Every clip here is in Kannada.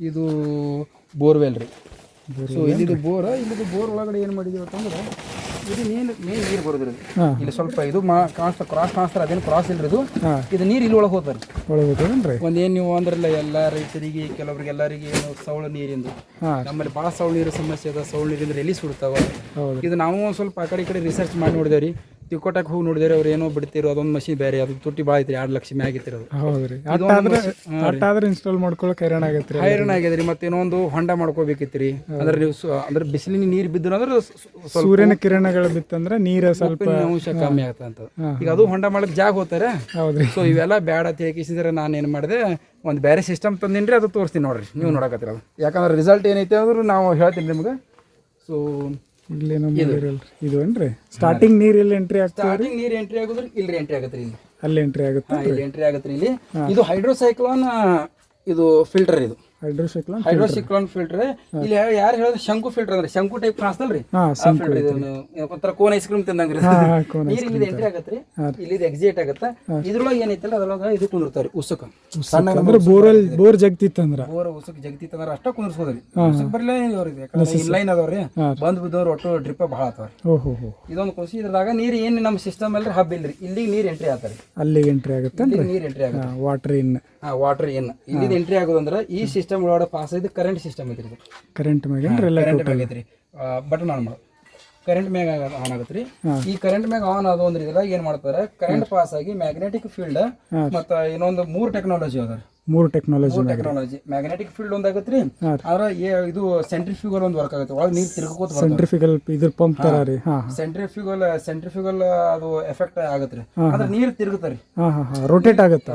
ಇದು ಬೋರ್ವೆಲ್ ರೀ. ಸೊ ಇಲ್ಲಿದು ಬೋರ್ ಒಳಗಡೆ ಏನು ಮಾಡಿದೀವಿ ಅಂತಂದ್ರೆ ಇದು ಮೇನ್ ನೀರು ಬರೋದ್ರಿ. ಇಲ್ಲಿ ಸ್ವಲ್ಪ ಇದು ಕ್ರಾಸ್ ಕಾಣಿಸ್ತಾರೆ, ಅದೇನು ಕ್ರಾಸ್ ಇಲ್ರಿ ಇದು ನೀರು ಇಲ್ಲಿ ಒಳಗೆ ಹೋಗ್ತಾರೆ. ಒಂದೇನು ನೀವು ಅಂದ್ರಲ್ಲ ಎಲ್ಲ ರೈತರಿಗೆ ಕೆಲವ್ರಿಗೆ ಎಲ್ಲರಿಗೆ ಏನು ಸೌಳು ನೀರಿಂದು ನಮ್ಮಲ್ಲಿ ಭಾಳ ಸೌಳು ನೀರು ಸಮಸ್ಯೆ ಅದ. ಸೌಳು ನೀರಿಂದ ರಿಲೀಸ್ ಬಿಡ್ತಾವ. ಇದು ನಾವು ಒಂದು ಸ್ವಲ್ಪ ಆ ಕಡೆ ರಿಸರ್ಚ್ ಮಾಡಿ ನೋಡಿದೇವೆ ರೀ. ತಿಕ್ಕೋಟಕ್ಕೆ ಹೋಗಿ ನೋಡಿದ್ರೆ ಅವ್ರು ಏನೋ ಬಿಡ್ತಿರೋ ಅದೊಂದು ಮಷಿನ್ ಬೇರೆ, ಅದು ತುಟ್ಟಿ ಭಾಳ ಐತ್ರಿ, 2 ಲಕ್ಷ ಮ್ಯಾಗ ಐತಿರೋದು. ಇನ್ಸ್ಟಾಲ್ ಮಾಡ್ಕೊಳಕ್ ಹೈರಾಣ ಆಗ್ಯದ್ರಿ. ಮತ್ತೆ ಇನ್ನೊಂದು ಹೊಂಡ ಮಾಡ್ಕೋಬೇಕಿತ್ರಿ. ಅಂದ್ರೆ ನೀವು ಅಂದ್ರೆ ಬಿಸಿಲಿನ ನೀರು ಬಿದ್ದು ಅಂದ್ರೆ ಸೂರ್ಯನ ಕಿರಣಗಳು ಬಿತ್ತಂದ್ರೆ ನೀರು ಸ್ವಲ್ಪ ಅಂಶ ಕಮ್ಮಿ ಆಗ್ತಂತ. ಈಗ ಅದು ಹೊಂಡ ಮಾಡಕ್ ಜಾಗ ಹೋಗ್ತಾರೆ. ಸೊ ಇವೆಲ್ಲ ಬೇಡ ತಿಳಿಸಿದ್ರೆ ನಾನು ಏನು ಮಾಡಿದೆ, ಒಂದು ಬೇರೆ ಸಿಸ್ಟಮ್ ತಂದಿನ್ರಿ, ಅದು ತೋರಿಸ್ತೀನಿ ನೋಡ್ರಿ, ನೀವು ನೋಡಕತ್ತಿರ. ಯಾಕಂದ್ರೆ ರಿಸಲ್ಟ್ ಏನೈತೆ ಅಂದ್ರೆ ನಾವು ಹೇಳ್ತೀನಿ ನಿಮ್ಗೆ. ಸೊ ಇಲ್ಲಿ ಇದು ಏನ್ರಿ ಸ್ಟಾರ್ಟಿಂಗ್ ನೀರ್ ಇಲ್ಲಿ ಎಂಟ್ರಿ ಆಗ್ತದೆ. ಸ್ಟಾರ್ಟಿಂಗ್ ನೀರು ಎಂಟ್ರಿ ಆಗೋದ್ರಿ ಇಲ್ಲಿ ಎಂಟ್ರಿ ಆಗತ್ರಿ. ಅಲ್ಲಿ ಎಂಟ್ರಿ ಆಗುತ್ತೆ. ಇಲ್ಲಿ ಎಂಟ್ರಿ ಆಗತ್ರಿ. ಇದು ಹೈಡ್ರೋಸೈಕ್ಲೋನ್ ಇದು ಫಿಲ್ಟರ್. ಇದು ಹೈಡ್ರೋಸೈಕ್ಲೋನ್ ಫಿಲ್ಟರ್. ಇಲ್ಲಿ ಯಾರು ಹೇಳಿದ್ರೆ ಶಂಕು ಫಿಲ್ಟರ್ ಅಂದ್ರೆ ಶಂಕು ಟೈಪ್ ಕಾಣಿಸ್ತಲ್ರಿ, ಒಂಥರ ಕೋನ್ ಐಸ್ ಕ್ರೀಮ್ ತಿಂದಂಗ್ರಿ. ನೀರು ಇಲ್ಲಿ ಎಂಟ್ರಿ ಆಗತ್ರಿ, ಇಲ್ಲಿ ಎಕ್ಸಿಟ್ ಆಗತ್ತ. ಇದ್ರೊಳಗೆ ಏನೈತಲ್ಲ ಅದ್ರೊಳಗ ಇದು ಕುಂದಿರ್ತಾವ್ರಿ ಉಸುಕ. ಬೋರ್ ಜಗತ್ತಿತ್ತಂದ್ರ ಉಸುಕ್ ಜಗತ್ತಿತ್ತಂದ್ರ ಅಷ್ಟ ಕುಂದಿರ್ಸ್ಬೋದ್ರಿ. ಉಸುಕ್ ಬರ್ಲೇ ಅವ್ರಿಗೆ ಇನ್ಲೈನ್ ಅದಾವ್ರಿ, ಬಂದ್ ಬಿದ್ದವ್ರು ಒಟ್ಟು ಡ್ರಿಪ್ ಭಾಳ ಆತವ್ರಿ. ಇದೊಂದು ಖುಷಿ. ಇದ್ರದಾಗ ನೀರು ಏನ್ ನಮ್ಮ ಸಿಸ್ಟಮ್ ಅಲ್ರಿ ಹಬ್ ಇಲ್ರಿ, ಇಲ್ಲಿಗೆ ನೀರ್ ಎಂಟ್ರಿ ಆತಾರಿ. ಅಲ್ಲಿಗೆ ಎಂಟ್ರಿ ಆಗುತ್ತೆ, ನೀರ್ ಎಂಟ್ರಿ ಆಗುತ್ತೆ. ವಾಟರ್ ಇನ್ ವಾಟರ್ ಇನ್ ಇಲ್ಲಿ ಎಂಟ್ರಿ ಆಗೋದಂದ್ರ ಈ ಸಿಸ್ಟಮ್ ಒಳಗಡೆ ಪಾಸ್ ಆಯ್ತು. ಕರೆಂಟ್ ಸಿಸ್ಟಮ್ ಐತ್ರಿ. ಕರೆಂಟ್ ಆಗೈತ್ರಿ. ಬಟನ್ ಆನ್ ಮಾಡೋದು ಕರೆಂಟ್ ಮ್ಯಾಗ ಆನ್ ಆಗತ್ರಿ. ಈ ಕರೆಂಟ್ ಮ್ಯಾಗ ಆನ್ ಆದವು ಅಂದ್ರೆ ಇದ್ರಾಗ ಏನ್ ಮಾಡ್ತಾರೆ, ಕರೆಂಟ್ ಪಾಸ್ ಆಗಿ ಮ್ಯಾಗ್ನೆಟಿಕ್ ಫೀಲ್ಡ್ ಮತ್ತ ಇನ್ನೊಂದು 3 ಟೆಕ್ನಾಲಜಿ ಅದ. 3 ಟೆಕ್ನಾಲಜಿ. ಮ್ಯಾಗ್ನೆಟಿಕ್ ಫೀಲ್ಡ್ ಒಂದ್ ಆಗತ್ರಿ. ಆದ್ರ ಇದು ಸೆಂಟ್ರಿಫ್ಯೂಗಲ್ ಒಂದು ವರ್ಕ್ ಆಗುತ್ತೆ. ಒಳಗೆ ನೀರು ತಿರ್ಗೋತ ಸೆಂಟ್ರಿಫಿಕಲ್ ಇದ್ರ ಪಂಪ್ ತರ ರೀ. ಸೆಂಟ್ರಿಫ್ಯೂಗಲ್ ಅದು ಎಫೆಕ್ಟ್ ಆಗತ್ರಿ. ಆದ್ರೆ ನೀರು ತಿರುಗುತ್ತಾರೆ, ರೋಟೇಟ್ ಆಗತ್ತೆ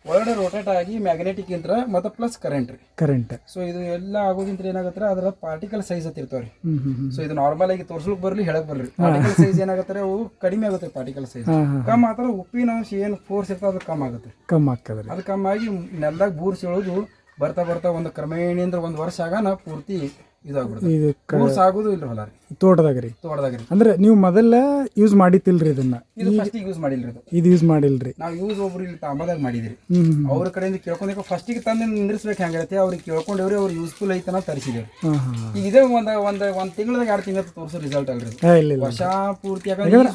ಒಳಗಡೆ ರೋಟೇಟ್ ಆಗಿ ಮ್ಯಾಗ್ನೆಟಿಕ್ ಇಂತ್ರ ಮತ್ತೆ ಪ್ಲಸ್ ಕರೆಂಟ್. ಸೊ ಇದು ಎಲ್ಲ ಆಗೋದಿಂತ್ರ ಏನಾಗತ್ತಾರೆ, ಅದ್ರ ಪಾರ್ಟಿಕಲ್ ಸೈಜ್ ಅಂತ ಇರ್ತಾವ್ರಿ. ಸೊ ಇದು ನಾರ್ಮಲ್ ಆಗಿ ತೋರ್ಸ್ಲಿಕ್ ಬರ್ಲಿ ಹೇಳಕ್ ಬರ್ರಿ. ಪಾರ್ಟಿಕಲ್ ಸೈಜ್ ಏನಾಗತ್ತಾರೆ, ಅವು ಕಡಿಮೆ ಆಗುತ್ತೆ. ಪಾರ್ಟಿಕಲ್ ಸೈಜ್ ಕಮ್ಮಿ ಆತರ ಉಪ್ಪಿನ ಅಂಶ ಏನು ಫೋರ್ಸ್ ಇರ್ತದೆ ಅದು ಕಮ್ಮಿ ಆಗುತ್ತೆ. ಅದು ಕಮ್ಮಾಗಿ ನೆಲದಾಗ ಬೂರ್ ಸೀಳೋದು ಬರ್ತಾ ಒಂದು ಕ್ರಮೇಣಿಂದ 1 ವರ್ಷ ಆಗಾನ ಪೂರ್ತಿ ಇದಾಗ್ಬಿಡುತ್ತೆ. ಆಗೋದು ಇಲ್ಲ ಹೊಲ ತೋಟದಾಗ್ರಿ. ಅಂದ್ರೆ ನೀವು ಮೊದಲ ಯೂಸ್ ಮಾಡಿತಿಲ್ರಿ ಇದನ್ನ? ಇದು ಫಸ್ಟ್ ಯೂಸ್ ಮಾಡಿಲ್ರಿ. ಇದು ಯೂಸ್ ಮಾಡಿಲ್ರಿ. ನಾವು ಯೂಸ್ ಒಬ್ರು ಇಲ್ಲಿ ತಾಂಬದಾಗ ಮಾಡಿದ್ರಿ. ಅವ್ರ ಕಡೆಯಿಂದ ಕೇಳ್ಕೊಂಡ ಫಸ್ಟಿಗೆ ತಂದು ನಿಂದಿರ್ಸ್ಬೇಕು ಹೆಂಗೈತೆ ಅವ್ರಿಗೆ ಕೇಳ್ಕೊಂಡವ್ರಿ. ಅವ್ರು ಯೂಸ್ಫುಲ್ ಐತನ ತರಿಸಿದೇವ್ರಿ. ಈಗ ಇದೇ ಒಂದ್ ತಿಂಗಳದಾಗ 2 ತಿಂಗಳ ತೋರಿಸೋ ರಿಸಲ್ಟ್ ಅಲ್ರಿ. ವರ್ಷ ಪೂರ್ತಿ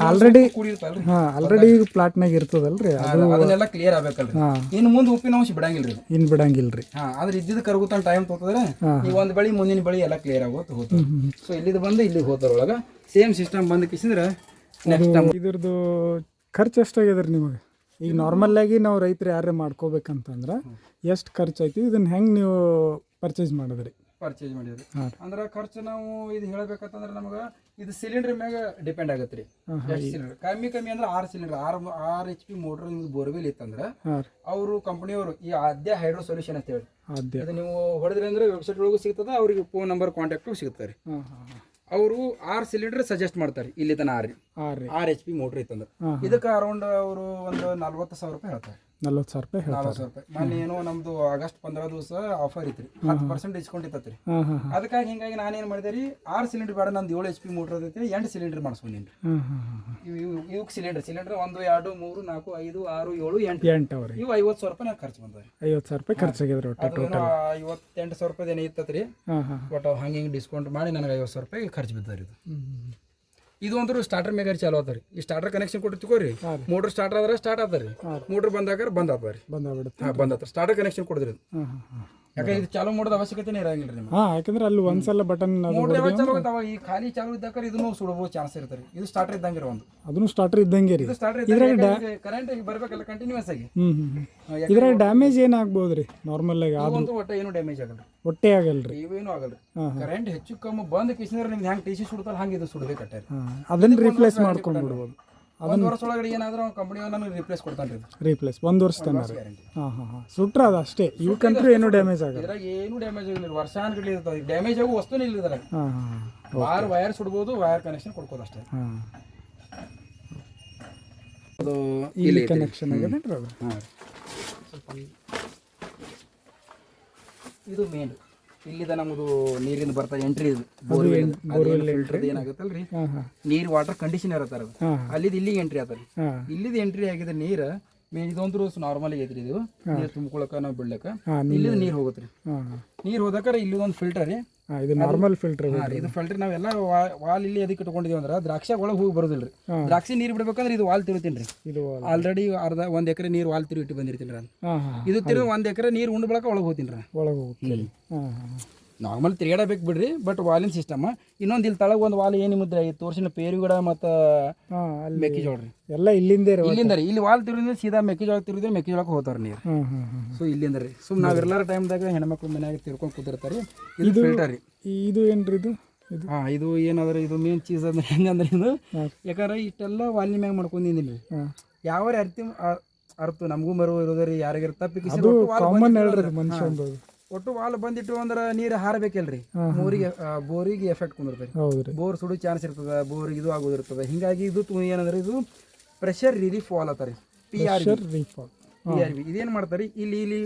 ಆಲ್ರೆಡಿ ಪ್ಲಾಟ್ನಾಗ ಇರ್ತದಲ್ರಿ, ಅದನ್ನೆಲ್ಲ ಕ್ಲಿಯರ್ ಆಗ್ಬೇಕಲ್ರಿ. ಇನ್ನು ಮುಂದೆ ಉಪ್ಪಿನ ಅಂಶ ಬಿಡಂಗಿಲ್ರಿ. ಆದ್ರೆ ಇದ್ದಿದ್ ಕರಗುತ್ತ ಟೈಮ್ ತೋತದ್ರೆ ಈ ಒಂದ್ ಬಳಿ ಮುಂದಿನ ಬಳಿ ಎಲ್ಲ ಕ್ಲಿಯರ್ ಆಗೋದು ಹೋಗ್ತದೆ. ಸೊ ಇಲ್ಲಿದ್ ಬಂದು ಇಲ್ಲಿಗೆ ಹೋತಾರ ಒಳಗ ಸೇಮ್ ಸಿಸ್ಟಮ್ ಬಂದು ಕಿಸಿದ್ರೆ ಇದ್ರದ್ದು ಖರ್ಚು ಎಷ್ಟಾಗ್ಯದ್ರಿ ನಿಮಗೆ? ಈಗ ನಾರ್ಮಲ್ ಆಗಿ ನಾವು ರೈತರು ಯಾರೇ ಮಾಡ್ಕೋಬೇಕಂತಂದ್ರೆ ಎಷ್ಟು ಖರ್ಚು ಐತಿ? ಇದನ್ನ ಹೆಂಗೆ ನೀವು ಪರ್ಚೇಸ್ ಮಾಡಿದ್ರಿ? ಅಂದ್ರೆ ಖರ್ಚು ನಾವು ಇದು ಹೇಳ್ಬೇಕಂತಂದ್ರೆ ನಮಗೆ ಇದು ಸಿಲಿಂಡರ್ ಮ್ಯಾಗ ಡಿಪೆಂಡ್ ಆಗತ್ತೆ ರೀ. ಸಿಲಿಂಡರ್ ಕಮ್ಮಿ ಅಂದ್ರೆ 6 ಸಿಲಿಂಡರ್ 6 HP ಮೋಟರ್ ನಿಮ್ದು ಬೋರ್ವೆಲ್ ಇತ್ತಂದ್ರೆ ಅವರು ಕಂಪನಿಯವರು ಈ ಆದ್ಯ ಹೈಡ್ರೋ ಸೊಲ್ಯೂಷನ್ ಅಂತ ಹೇಳಿ ಇದು ನೀವು ಹೊಡೆದ್ರಿ ಅಂದ್ರೆ ವೆಬ್ಸೈಟ್ ಒಳಗೂ ಸಿಗ್ತದ. ಅವ್ರಿಗೆ ಫೋನ್ ನಂಬರ್ ಕಾಂಟ್ಯಾಕ್ಟ್ ಸಿಗ್ತಾರೆ. ಅವರು 6 ಸಿಲಿಂಡರ್ ಸಜೆಸ್ಟ್ ಮಾಡ್ತಾರೆ. ಇಲ್ಲಿ ತನ 6 HP ಮೋಟರ್ ಇತ್ತಂದ್ರೆ ಇದಕ್ಕೆ ಅರೌಂಡ್ ಅವರು ಒಂದು 40,000 ರೂಪಾಯಿ ಹೇಳ್ತಾರೆ. 40,000 ರೂಪಾಯಿ. ಮೊನ್ನೆ ಏನೋ ನಮ್ದು ಆಗಸ್ಟ್ 15 ದಿವಸ ಆಫರ್ ಇತ್ರಿ, 10% ಡಿಸ್ಕೌಂಟ್ ಇತ್ತತ್ರಿ. ಅದಕ್ಕಾಗಿ ಹಿಂಗಾಗಿ ನಾನೇನ್ ಮಾಡಿದೆ ರೀ, 6 ಸಿಲಿಂಡರ್ ಬೇಡ, ನಂದು 7 HP ಮೋಟರ್ ಐತಿ, 8 ಸಿಲಿಂಡರ್ ಮಾಡಿಸ್ಕೊಂಡೇನ್ರಿ. ಇವ್ ಸಿಲಿಂಡರ್ 1 2 3 4 5 6 7 8 ಇವು 50,000 ರೂಪಾಯಿ ನಾನು ಖರ್ಚು ಬಂದ್ರಿ. 50,000 ರೂಪಾಯಿ ಖರ್ಚಾಗಿದ್ರಿ. 58,000 ರೂಪಾಯಿ ಏನೈತತ್ರಿ ಒಟ್ಟು ಹಂಗೆ ಡಿಸ್ಕೌಂಟ್ ಮಾಡಿ ನನಗೆ 50,000 ರೂಪಾಯಿ ಖರ್ಚು ಬಿದ್ದಾರಿ. ಇದು ಒಂದು ಸ್ಟಾರ್ಟರ್ ಮೇಗಾರಿ ಚಾಲು ಆತಾರಿ. ಈ ಸ್ಟಾರ್ಟರ್ ಕನೆಕ್ಷನ್ ಕೊಟ್ಟು ತಿಕೋರಿ, ಮೋಟರ್ ಸ್ಟಾರ್ಟ್ ಆದ್ರೆ ಸ್ಟಾರ್ಟ್ ಆತಾರಿ, ಮೋಟರ್ ಬಂದಾಗ ಬಂದ್ ಆತಾರಿ. Starter connection ಕೊಡಿದ್ರಿ. ಯಾಕಂದ್ರೆ ಇದು ಚಾಲು ಮಾಡೋದು ಅವಶ್ಯಕತೆನೇ ಇರಂಗಿಲ್ಲ ನಿಮ್ಗೆ. ಯಾಕಂದ್ರೆ ಅಲ್ಲಿ ಒಂದ್ಸಲ ಬಟನ್ ಈ ಖಾಲಿ ಚಾಲು ಇದ್ದಾಗ ಇದನ್ನು ಸುಡಬಹುದು ಚಾನ್ಸ್ ಇರ್ತಾರೆ. ಇದು ಸ್ಟಾರ್ಟರ್ ಇದ್ದಂಗೆ ಒಂದು ಅದನ್ನು ಸ್ಟಾರ್ಟರ್ ಇದ್ದಂಗೆ ರೀ. ಕರೆಂಟ್ ಬರ್ಬೇಕಲ್ಲ ಕಂಟಿನ್ಯೂಸ್ ಆಗಿ. ಇದ್ರಾಗ ಡ್ಯಾಮೇಜ್ ಏನಾಗ್ಬೋದ್ರಿ? ನಾರ್ಮಲ್ ಆಗಿ ಒಟ್ಟೆ ಏನು ಡ್ಯಾಮೇಜ್ ಆಗಲ್ಲ, ಒಟ್ಟೆ ಆಗಲ್ರಿ, ಇವೇನು ಆಗಲ್ರಿ. ಕರೆಂಟ್ ಹೆಚ್ಚು ಕಮ್ಮಿ ಬಂದ್ ಕಿಸಿದ್ರೆ ನಿಮ್ಗೆ ಹೆಂಗ್ ಟಿಸಿ ಸುಡ್ತಾರೆ ಹಂಗೆ ಇದು ಸುಡಬೇಕಟ್ಟಾರೆ. ಅದನ್ನ ರಿಪ್ಲೇಸ್ ಮಾಡ್ಕೊಂಡು ಬಿಡ್ಬೋದು. 1 ವರ್ಷ ಒಳಗಡೆ ಏನಾದ್ರೂ ಕಂಪನಿ ನನಗೆ ರಿಪ್ಲೇಸ್ ಕೊಡ್ತಾನೆ. ರಿಪ್ಲೇಸ್ 1 ವರ್ಷ ತನಕ ಸುಟ್ರ ಅದು ಅಷ್ಟೇ. ಇವಕ್ಕಂತೂ ಏನು ಡ್ಯಾಮೇಜ್ ಆಗಲ್ಲ. ಇದ್ರಾಗ ಏನು ಡ್ಯಾಮೇಜ್ ಆಗಿಲ್ಲ. ವರ್ಷಾನ್ಗಟ್ಲೆ ಇರ್ತದೆ. ಡ್ಯಾಮೇಜ್ ಆಗೋ ವಸ್ತುನೇ ಇಲ್ಲ ಇದ್ರಾಗ. ವೈರ್ ಸುಡ್ಬೋದು, ವೈರ್ ಕನೆಕ್ಷನ್ ಕೊಡ್ಬೋದು ಅಷ್ಟೇ. ಅದು ಇಲ್ಲಿ ಕನೆಕ್ಷನ್ ಆಗಿದೆ. ಇದು ಮೇನ್ ಇಲ್ಲಿದ ನಮ್ಮದು ನೀರಿಂದ ಬರ್ತಾ ಎಂಟ್ರಿ. ಇದು ಬೋರ್ವೆಲ್ ಫಿಲ್ಟರ್ ಏನಾಗುತ್ತಲ್ರಿ, ನೀರ್ ವಾಟರ್ ಕಂಡೀಷನರ್ ಇರ್ತಾರ. ಅಲ್ಲಿದ್ ಇಲ್ಲಿಗೆ ಎಂಟ್ರಿ ಆತಾರಿ. ಇಲ್ಲಿದ್ ಎಂಟ್ರಿ ಆಗಿದೆ ನೀರ್ ಮೇನ್ ಇದೊಂದು ನಾರ್ಮಲ್ ಐತ್ರಿ ಇದು ನೀರು ತುಂಬ್ಕೊಳಕ ನಾವು ಬಿಡ್ಲಕ್ಕ ಇಲ್ಲಿ ನೀರು ಹೋಗುತ್ತೆ ನೀರು ಹೋದಾಕಾರ ಇಲ್ಲಿ ಒಂದು ಫಿಲ್ಟರ್ ರೀ ಇದು ನಾರ್ಮಲ್ ಫಿಲ್ಟರ್ ಇದು ಫಿಲ್ಟರ್ ನಾವೆಲ್ಲ ವಾಲ್ ಇಲ್ಲಿ ಅದಕ್ಕೆ ಇಟ್ಕೊಂಡಿದೀವಿ ಅಂದ್ರೆ ದ್ರಾಕ್ಷಿ ಒಳಗೆ ಹೋಗಿ ಬರೋದಿಲ್ರಿ ದ್ರಾಕ್ಷಿ ನೀರು ಬಿಡ್ಬೇಕಂದ್ರೆ ಇದು ವಾಲ್ ತಿರುತ್ತೀನಿ ರೀ ಇದು ಆಲ್ರೆಡಿ ಅರ್ಧ 1 ಎಕರೆ ನೀರು ವಾಲ್ ತಿರು ಇಟ್ಟು ಬಂದಿರ್ತೀನಿ ರೀ ಇದು ತಿರು 1 ಎಕರೆ ನೀರು ಉಂಡು ಬಳಕ ಒಳಗೆ ಹೋಗ್ತೀನಿ ರೀ ಒಳಗೆ ಹೋಗ್ತೀನಿ ನಾರ್ಮಲ್ ತಿರುಗಾಡಬೇಕು ಬಿಡ್ರಿ ಬಟ್ ವಾಲಿನ ಸಿಸ್ಟಮ್ ಇನ್ನೊಂದು ಇಲ್ಲಿ ತಳಗ ಒಂದು ವಾಲ್ ಏನು ಮುದ್ರೆ ತೋರ್ಸಿನ ಪೇರು ಗಿಡ ಮತ್ತು ಮೆಕ್ಕೆಜೋಳ ರೀ ಎಲ್ಲ ಇಲ್ಲಿಂದ ಇಲ್ಲಿಂದ ರೀ ಇಲ್ಲಿ ವಾಲ್ ತಿರುಗಿದ್ರೆ ಸೀದಾ ಮೆಕ್ಕೆಜೋಳ ತಿರುಗಿದ್ರೆ ಮೆಕ್ಕೆಜೋಳಕ್ಕೆ ಹೋಗ್ತಾರ ನೀರು ಸೊ ಇಲ್ಲಿಂದ ರೀ ಸುಮ್ ನಾವೆಲ್ಲರ ಟೈಮ್ದಾಗ ಹೆಣ್ಮಕ್ಳು ಮನ್ಯಾಗ ತಿರ್ಕೊಂಡು ಕೂತಿರ್ತಾರೆ ಇದು ಫಿಲ್ಟರ್ ರೀ ಇದು ಏನ್ರಿ ಇದು ಇದು ಏನಾದ್ರೆ ಇದು ಮೇನ್ ಚೀಸ್ ಅಂದ್ರೆ ಹೆಂಗಂದ್ರೆ ಇದು ಯಾಕಂದ್ರೆ ಇಷ್ಟೆಲ್ಲ ವಾಲಿನ ಮ್ಯಾಗ ಮಾಡ್ಕೊಂಡಿದ್ದೀನಿ ಯಾವ ಅರ್ಥ ನಮಗೂ ಮರು ಇರೋದ್ರಿ ಯಾರಿಗಾರ ತಪ್ಪಿಸಿ ಒಟ್ಟು ವಾಲ್ ಬಂದಿಟ್ಟು ಅಂದ್ರೆ ನೀರು ಹಾರಬೇಕಲ್ರಿ ಬೋರಿಗೆ ಎಫೆಕ್ಟ್ ಕುಂದಿರ್ತದೆ ಬೋರ್ ಸುಡು ಚಾನ್ಸ್ ಇರ್ತದ ಬೋರ್ ಇದು ಆಗೋದಿರ್ತದೆ ಹಿಂಗಾಗಿ ಇದು ಏನಂದ್ರೆ ಇದು ಪ್ರೆಷರ್ ರಿಲೀಫ್ ವಾಲ್ ಅತ್ತಾರಿ PRV ಇದೇನ್ ಮಾಡ್ತಾರೆ ಇಲ್ಲಿ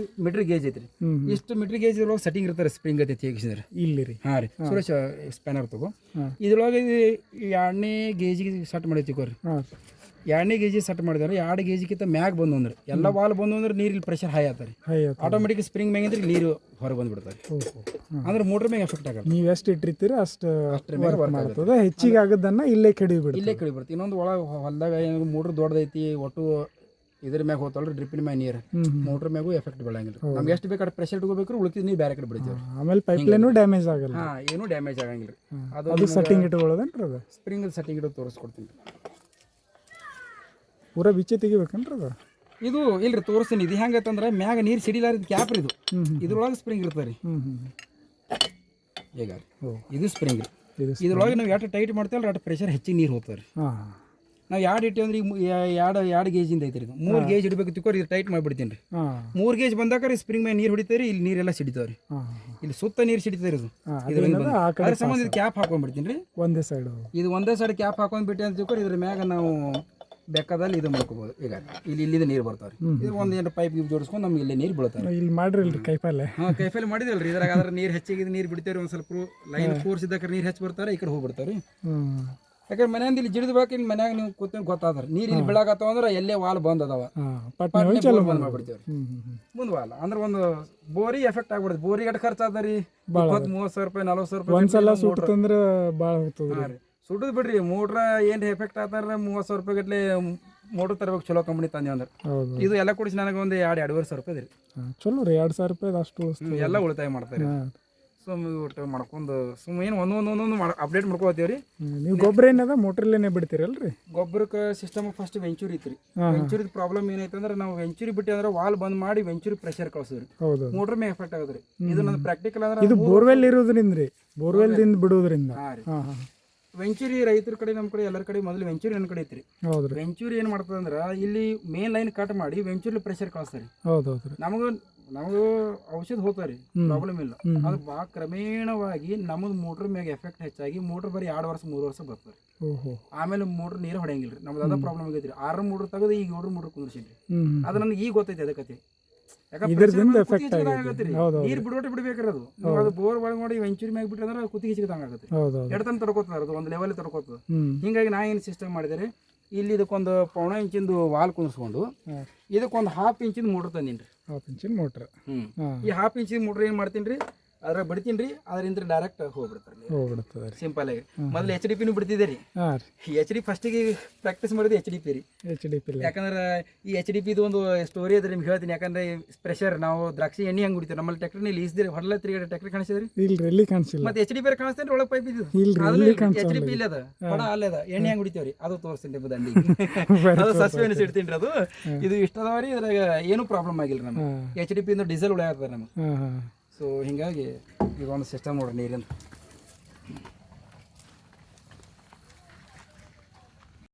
ಮೀಟರ್ ಗೇಜ್ ಐತ್ರಿ ಇಷ್ಟು ಮೀಟರ್ ಗೇಜ್ ಇದ್ರೊಳಗೆ ಸೆಟ್ಟಿಂಗ್ ಇರ್ತಾರೆ ಸ್ಪ್ರಿಂಗ್ ಐತಿ ತೆಗಿಸಿದ್ರೆ ಇಲ್ಲಿ ರೀ ಹಾಂ ರೀ ಸುರೇಶ್ ಸ್ಪ್ಯಾನರ್ ತಗೋ ಇದ್ರೊಳಗೆ 2ನೇ ಗೇಜಿಗೆ ಸೆಟ್ ಮಾಡೈತಿಕೋರಿ 2ನೇ ಗೇಜಿ ಸೆಟ್ ಮಾಡಿದ್ರೆ 2 ಗೇಜಿಗಿಂತ ಮ್ಯಾಗ್ ಬಂದು ಅಂದ್ರೆ ಎಲ್ಲ ವಾಲ್ ಬಂದು ಅಂದ್ರೆ ನೀರಲ್ಲಿ ಪ್ರೆಷರ್ ಹೈ ಆಗ್ತಾರೆ ಆಟೋಮೆಟಿಕ್ ಸ್ಪ್ರಿಂಗ್ ಮ್ಯಾಗ ಅಂದ್ರೆ ನೀರು ಹೊರಗೆ ಬಂದ್ಬಿಡ್ತಾರೆ ಅಂದ್ರೆ ಮೋಟರ್ ಮ್ಯಾಗ ಎಫೆಕ್ಟ್ ಆಗಲ್ಲ ನೀವು ಎಷ್ಟು ಇಟ್ಟಿರ್ತೀರಿ ಅಷ್ಟು ಹೆಚ್ಚಿಗೆ ಆಗೋದನ್ನ ಇಲ್ಲೇ ಕಡಿಬಿಡುತ್ತೆ ಇನ್ನೊಂದು ಒಳಗೆ ಹೊಲದಾಗ ಮೋಟ್ರ್ ದೊಡ್ಡದೈತಿ ಒಟ್ಟು ಇದ್ರ ಮ್ಯಾಗ ಹೋಗ್ತಲ್ರಿ ಡ್ರಿಪ್ಪಿನ ಮ್ಯಾಗ ನೀರು ಮೋಟರ್ ಮ್ಯಾಗೂ ಎಫೆಕ್ಟ್ ಬೀಳಂಗಿಲ್ಲ ನಮ್ಗೆ ಎಷ್ಟು ಬೇಕಾದ್ರೆ ಪ್ರೆಷರ್ ಇಟ್ಕೋಬೇಕು ಉಳಿದ ನೀರು ಬೇರೆ ಕಡೆ ಬಿಡ್ತೀವಿ ಆಮೇಲೆ ಪೈಪ್ ಲೈನು ಡ್ಯಾಮೇಜ್ ಆಗಲ್ಲ ಏನೂ ಡ್ಯಾಮೇಜ್ ಆಗಂಗಿಲ್ಲ ಅದು ಸೆಟ್ಟಿಂಗ್ ಇಟ್ಕೊಳ್ಳೋದೇನ್ರಿ ಅದು ಸ್ಪ್ರಿಂಗ್ ಸೆಟ್ಟಿಂಗ್ ಇಡೋದು ತೋರಿಸ್ಕೊಡ್ತೀನಿ ಪೂರಾ ಬಿಚ್ಚೆ ತೆಗಿಬೇಕನ್ರಿ ಅದು ಇದು ಇಲ್ರಿ ತೋರಿಸ್ತೀನಿ ಇದು ಹೆಂಗತ್ತಂದ್ರೆ ಮ್ಯಾಗ ನೀರು ಸಿಡಿಲಾರಿದ ಕ್ಯಾಪ್ ಇದು ಇದ್ರೊಳಗೆ ಸ್ಪ್ರಿಂಗ್ ಇರ್ತದೆ ರೀ ಈಗ ಇದು ಸ್ಪ್ರಿಂಗ್ ರೀ ಇದ್ರೊಳಗೆ ನಾವು ಎಷ್ಟು ಟೈಟ್ ಮಾಡ್ತೇವಲ್ಲ ಅಷ್ಟು ಪ್ರೆಷರ್ ಹೆಚ್ಚಿಗೆ ನೀರು ಹೋಗ್ತದೆ ರೀ ನಾವು 2 ಇಟ್ಟೇವೆ ಅಂದ್ರೆ ಎರಡು ಗೇಜಿಂದ ಐತೆ ರೀ 3 ಗೇಜ್ ಇಡಬೇಕು ತಿಕ್ಕೋರಿ ಇದು ಟೈಟ್ ಮಾಡಿಬಿಡ್ತೀನಿ ರೀ 3 ಗೇಜ್ ಬಂದಾಗ ರೀ ಸ್ಪ್ರಿಂಗ್ ಮ್ಯಾಗ ನೀರು ಹೊಡಿತಾರೆ ಇಲ್ಲಿ ನೀರೆಲ್ಲ ಸಿಡಿತಾವೆ ರೀ ಇಲ್ಲಿ ಸುತ್ತ ನೀರು ಸಿಡಿತಾರೆ ಇದು ಅದ್ರ ಸಂಬಂಧ ಇದು ಕ್ಯಾಪ್ ಹಾಕೊಂಡ್ಬಿಡ್ತೀನಿ ರೀ ಒಂದೇ ಸೈಡ್ ಕ್ಯಾಪ್ ಹಾಕೊಂಡ್ಬಿಟ್ಟೆ ಅಂತ ತಿಳ್ಕೊರಿ ಇದ್ರ ಮ್ಯಾಗ ನಾವು ಬೇಕಾದಲ್ಲಿ ಇದು ಮಾಡ್ಕೋಬಹುದು ಈಗ ಇಲ್ಲಿಂದ ನೀರು ಬರ್ತಾವ್ರಿ ಇದು ಒಂದು ಪೈಪ್ ಜೋಡಿಸ್ಕೊಂಡು ನಮ್ಗೆ ಇಲ್ಲಿ ನೀರು ಬೀಳ್ತಾರೆ ಇಲ್ಲಿ ಮಾಡ್ರಿ ಕೈಪಲ್ಲೆ ಕೈಫಲ್ಲಿ ಮಾಡಿದಲ್ರಿ ಇದ್ರಾಗ ಅದ್ರ ನೀರು ಹೆಚ್ಚಿಗೆ ನೀರು ಬಿಡ್ತೇವೆ ಒಂದು ಸ್ವಲ್ಪ ಲೈನ್ ಫೋರ್ಸ್ ಇದ್ದಕ್ಕೆ ನೀರು ಹೆಚ್ಚು ಬರ್ತಾರೆ ಈ ಕಡೆ ಹೋಗ್ಬಿಡ್ತಾರೆ ಯಾಕಂದ್ರೆ ಮನೆಯಿಂದ ಇಲ್ಲಿ ಜಿಡಿದು ಬಾಕಿ ಇಲ್ಲಿ ಮನ್ಯಾಗ ನೀವು ಕೂತ್ಕೊಂಡು ಗೊತ್ತಾದ್ರೆ ನೀರು ಇಲ್ಲಿ ಬೆಳಗಾತಾವ ಅಂದ್ರೆ ಎಲ್ಲೇ ವಾಲ್ ಬಂದ್ ಅದಾವ ಬಂದ್ ಮಾಡ್ಬಿಡ್ತೇವ್ರಿ ಮುಂದ್ ವಾಲ್ ಅಂದ್ರೆ ಒಂದು ಬೋರಿ ಎಫೆಕ್ಟ್ ಆಗ್ಬಿಡುತ್ತೆ ಬೋರಿಗೆ ಎಷ್ಟು ಖರ್ಚು ಅದ ರೀ 30,000 ರೂಪಾಯಿ 40,000 ರೂಪಾಯಿ ಒಂದ್ಸಲ ಸುಟ್ಟಂದ್ರೆ ಭಾಳ ಹೋಗ್ತದೆ ಸುಡುದು ಬಿಡ್ರಿ ಮೋಟ್ರ ಏನ್ ಎಫೆಕ್ಟ್ ಆತಾರ 30,000 ರೂಪಾಯಿ ಗಟ್ಲೆ ಮೋಟ್ರ್ ತರಬೇಕು ಚಲೋ ಕಂಪ್ನಿ ತಂದೆ ಅಂದ್ರೆ ಇದು ಎಲ್ಲ ಕೂಡಿಸಿ ನನಗೆ ಒಂದು 2,500 ರೂಪಾಯಿ ರೀ ಚಲೋ ರೀ 2,000 ರೂಪಾಯಿ ಅಷ್ಟು ಎಲ್ಲ ಉಳಿತಾಯ ಮಾಡ್ತಾರೆ ಸುಮ್ ಒಟ್ಟು ಮಾಡ್ಕೊಂಡು ಸುಮ್ ಏನು ಒಂದೊಂದು ಅಪ್ಡೇಟ್ ಮಾಡ್ಕೋತೀವ್ರಿ ನೀವು ಗೊಬ್ಬರ ಏನದ ಮೋಟ್ರಲ್ಲೇನೆ ಬಿಡ್ತೀರಲ್ರಿ ಗೊಬ್ಬರಕ್ಕೆ ಸಿಸ್ಟಮ್ ಫಸ್ಟ್ ವೆಂಚೂರಿ ಐತ್ರಿ ವೆಂಚೂರಿದ ಪ್ರಾಬ್ಲಮ್ ಏನೈತೆ ಅಂದ್ರೆ ನಾವು ವೆಂಚೂರಿ ಬಿಟ್ಟು ಅಂದ್ರೆ ವಾಲ್ ಬಂದ್ ಮಾಡಿ ವೆಂಚೂರಿ ಪ್ರೆಷರ್ ಕಳ್ಸಿದ್ರಿ ಮೋಟ್ರ್ ಮೇಲೆ ಎಫೆಕ್ಟ್ ಆಗೋದ್ರಿ ಇದು ನನ್ನ ಪ್ರಾಕ್ಟಿಕಲ್ ಅಂದ್ರೆ ಇದು ಬೋರ್ವೆಲ್ ಇರೋದ್ರಿಂದ ರೀ ಬೋರ್ವೆಲ್ ದಿಂದ ಬಿಡೋದ್ರಿಂದ ವೆಂಚೂರಿ ರೈತರ ಕಡೆ ನಮ್ಮ ಕಡೆ ಎಲ್ಲರ ಕಡೆ ಮೊದಲು ವೆಂಚೂರಿ ನನ್ನ ಕಡೆ ಐತ್ರಿ ವೆಂಚೂರಿ ಏನ್ ಮಾಡ್ತದ ಅಂದ್ರ ಇಲ್ಲಿ ಮೇನ್ ಲೈನ್ ಕಟ್ ಮಾಡಿ ವೆಂಚೂರಿ ಪ್ರೆಷರ್ ಕಳಿಸ್ತಾರೆ ನಮಗೂ ಔಷಧ ಹೋಗ್ತಾರಿ ಪ್ರಾಬ್ಲಮ್ ಇಲ್ಲ ಅದು ಭಾಳ ಕ್ರಮೇಣವಾಗಿ ನಮ್ಮದು ಮೋಟ್ರ್ ಮ್ಯಾಗ ಎಫೆಕ್ಟ್ ಹೆಚ್ಚಾಗಿ ಮೋಟ್ರ್ ಬರೀ 2 ವರ್ಷ 3 ವರ್ಷ ಬರ್ತಾರೆ ಆಮೇಲೆ ಮೋಟ್ರ್ ನೀರು ಹೊಡೆಯಂಗಿಲ್ರಿ ನಮ್ದು ಅದ ಪ್ರಾಬ್ಲಮ್ ಆಗೈತ್ರಿ 6 ಮೋಟ್ರ್ ತೆಗೆದು ಈಗ 7 ಮೋಟ್ರ್ ಕುಂದ್ರಿಸಿದ್ರಿ ಅದು ನನಗೆ ಈಗ ಗೊತ್ತೈತಿ ಅದಕ್ಕೆ ನೀರು ಬಿಡೋಟೆ ಬಿಡ್ಬೇಕ್ರಿ ಅದು ಬೋರ್ ಒಳಗೆ ಮಾಡಿ ವೆಂಚೂರಿ ಮ್ಯಾಗ ಬಿಟ್ರೆ ಅಂದ್ರೆ ಕುತ್ತಿಗೆ ಸಿಗದಂಗ ಆಗತ್ತೆ ಎಡತನ ತಡ್ಕೋತದ ಅದು ಒಂದು ಲೆವೆಲ್ ತಡ್ಕೋತದ ಹಿಂಗಾಗಿ ನಾ ಏನು ಸಿಸ್ಟಮ್ ಮಾಡಿದರೆ ಇಲ್ಲಿ ಇದಕ್ಕೊಂದು 1.5 ಇಂಚಿಂದು ವಾಲ್ ಕುಂದಿಸ್ಕೊಂಡು ಇದಕ್ಕೊಂದು 1/2 ಇಂಚಿನ ಮೋಟ್ರ್ ತಂದೀನಿ ರೀ 1/2 ಇಂಚಿನ ಮೋಟ್ರ್ ಈ 1/2 ಇಂಚಿನ ಮೋಟ್ರ್ ಏನು ಮಾಡ್ತೀನಿ ರೀ ಅದ್ರ ಬಿಡ್ತೀನಿ ರೀ ಅದರಿಂದ ಡೈರೆಕ್ಟ್ ಹೋಗ್ಬಿಡ್ತಾರೆ ಸಿಂಪಲ್ ಆಗಿ ಮೊದಲು HDP ಬಿಡ್ತಿದ್ದೆ ರೀ HD ಫಸ್ಟಿಗೆ ಪ್ರಾಕ್ಟೀಸ್ ಮಾಡಿದ್ದು HDP ರೀ ಯಾಕಂದ್ರೆ ಈ HDP ಇದು ಒಂದು ಸ್ಟೋರಿ ಅದ ನಿಮ್ಗೆ ಹೇಳ್ತೀನಿ ಯಾಕಂದ್ರೆ ಪ್ರೆಷರ್ ನಾವು ದ್ರಾಕ್ಷಿ ಎಣ್ಣೆ ಹೆಂಗ್ ಬಿಡ್ತೀವಿ ನಮ್ಮಲ್ಲಿ ಟ್ಯಾಕ್ಟರ್ ಇಲ್ಲಿ ಈಸ್ದಿರಿ ಹೊರಲ ತಿರುಗಾಡಿ ಟ್ಯಾಕ್ಟರ್ ಕಾಣಿಸಿದ್ರಿ ಮತ್ತೆ HDP ಕಾಣಿಸ್ತೇನೆ ಒಳಗೆ ಪೈಪ್ ಇದ್ದು HDP ಇಲ್ಲ ಅದ ಹೊಡ ಅಲ್ಲದ ಎಣ್ಣೆ ಹೆಂಗ್ ಬಿಡ್ತೀವ್ರಿ ಅದು ತೋರಿಸ್ತೀನಿ ದಂಡಿ ಅದು ಸಸ್ಪೆನ್ಸ್ ಇಡ್ತೀನಿ ಅದು ಇದು ಇಷ್ಟದವರಿ ಇದ್ರಾಗ ಏನು ಪ್ರಾಬ್ಲಮ್ ಆಗಿಲ್ಲ ನಮ್ಗೆ HDP ಇಂದ ಡೀಸೆಲ್ ಉಳಿಯಾಗ್ತದೆ ನಮ್ಗೆ ಸೊ ಹಿಂಗಾಗಿ ಈಗ ಒಂದು ಸಿಸ್ಟಮ್ ನೋಡ್ರಿ ನೀರಿಂದ